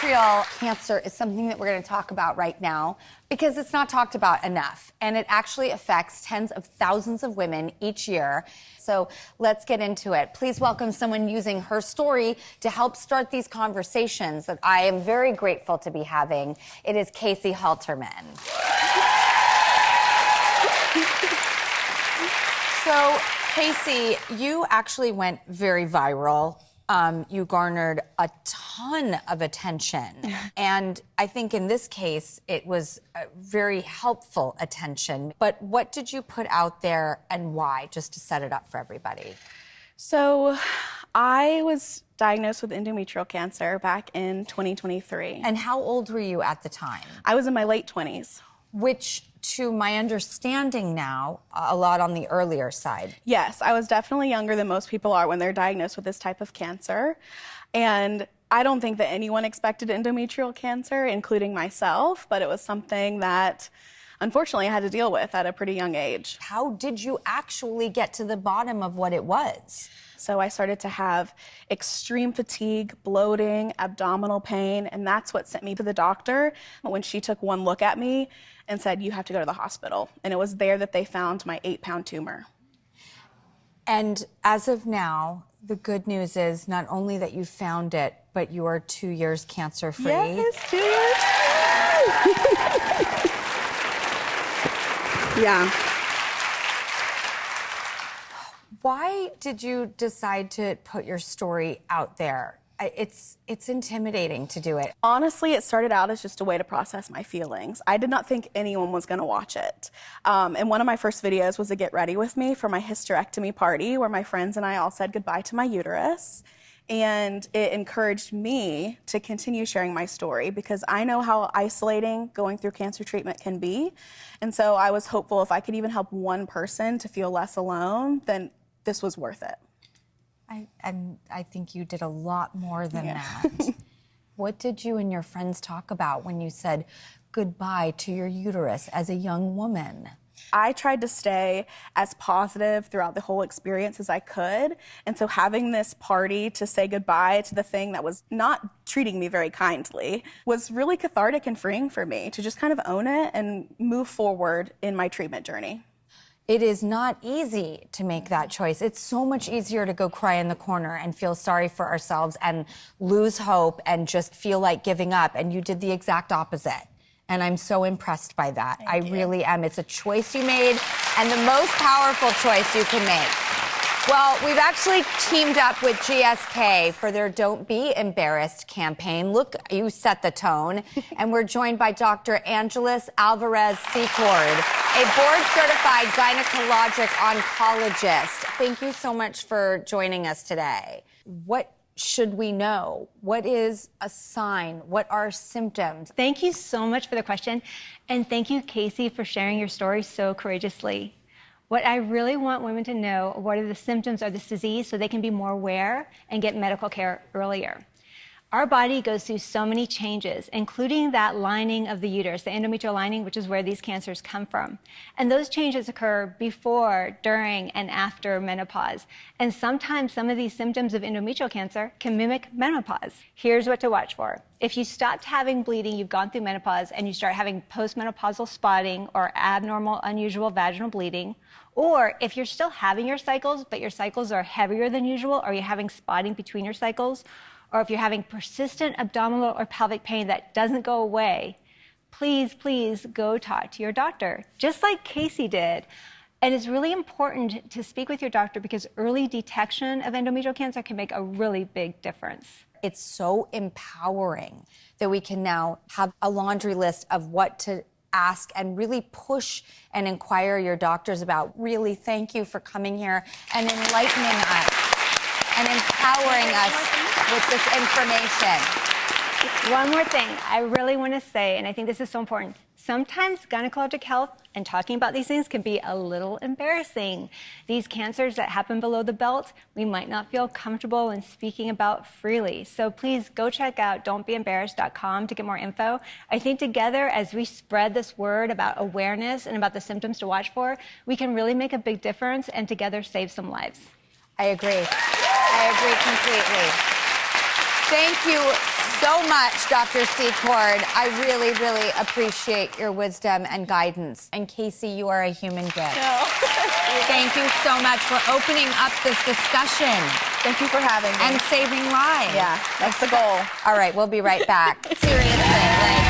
Endometrial cancer is something that we're going to talk about right now because it's not talked about enough, and it actually affects tens of thousands of women each year. So let's get into it. Please welcome someone using her story to help start these conversations that I am very grateful to be having. It is Casey Halterman. So, Casey, you actually went very viral. You garnered a ton of attention. And I think in this case, it was very helpful attention. But what did you put out there and why, just to set it up for everybody? So I was diagnosed with endometrial cancer back in 2023. And how old were you at the time? I was in my late 20s. Which, to my understanding now, a lot on the earlier side. Yes, I was definitely younger than most people are when they're diagnosed with this type of cancer. And I don't think that anyone expected endometrial cancer, including myself, but it was something that, unfortunately, I had to deal with at a pretty young age. How did you actually get to the bottom of what it was? So I started to have extreme fatigue, bloating, abdominal pain, and that's what sent me to the doctor when she took one look at me and said, "You have to go to the hospital." And it was there that they found my 8-pound tumor. And as of now, the good news is not only that you found it, but you are 2 years cancer-free. Yes, 2 years. Yeah. Why did you decide to put your story out there? It's intimidating to do it. Honestly, it started out as just a way to process my feelings. I did not think anyone was going to watch it. And one of my first videos was a get ready with me for my hysterectomy party where my friends and I all said goodbye to my uterus. And it encouraged me to continue sharing my story because I know how isolating going through cancer treatment can be. And so I was hopeful if I could even help one person to feel less alone, then this was worth it. I think you did a lot more than that. What did you and your friends talk about when you said goodbye to your uterus as a young woman? I tried to stay as positive throughout the whole experience as I could. And so having this party to say goodbye to the thing that was not treating me very kindly was really cathartic and freeing for me to just kind of own it and move forward in my treatment journey. It is not easy to make that choice. It's so much easier to go cry in the corner and feel sorry for ourselves and lose hope and just feel like giving up. And you did the exact opposite. And I'm so impressed by that. I really am. It's a choice you made and the most powerful choice you can make. Well, we've actually teamed up with GSK for their Don't Be Embarrassed campaign. Look, you set the tone. And we're joined by Dr. Angeles Alvarez-Secord, a board-certified gynecologic oncologist. Thank you so much for joining us today. What should we know? What is a sign? What are symptoms? Thank you so much for the question. And thank you, Casey, for sharing your story so courageously. What I really want women to know, what are the symptoms of this disease so they can be more aware and get medical care earlier. Our body goes through so many changes, including that lining of the uterus, the endometrial lining, which is where these cancers come from. And those changes occur before, during, and after menopause. And sometimes some of these symptoms of endometrial cancer can mimic menopause. Here's what to watch for. If you stopped having bleeding, you've gone through menopause, and you start having postmenopausal spotting or abnormal, unusual vaginal bleeding, or if you're still having your cycles, but your cycles are heavier than usual, or you're having spotting between your cycles, or if you're having persistent abdominal or pelvic pain that doesn't go away, please go talk to your doctor, just like Casey did. And it's really important to speak with your doctor because early detection of endometrial cancer can make a really big difference. It's so empowering that we can now have a laundry list of what to ask and really push and inquire your doctors about. Really, thank you for coming here and enlightening us and empowering us with this information. One more thing I really want to say, and I think this is so important. Sometimes gynecologic health and talking about these things can be a little embarrassing. These cancers that happen below the belt, we might not feel comfortable in speaking about freely. So please go check out don'tbeembarrassed.com to get more info. I think together, as we spread this word about awareness and about the symptoms to watch for, we can really make a big difference and together save some lives. I agree. I agree completely. Thank you so much, Dr. Secord. I really, really appreciate your wisdom and guidance. And Casey, you are a human gift. No. Thank you so much for opening up this discussion. Thank you for having me. And saving lives. Yeah, that's the goal. All right, we'll be right back. Seriously, like.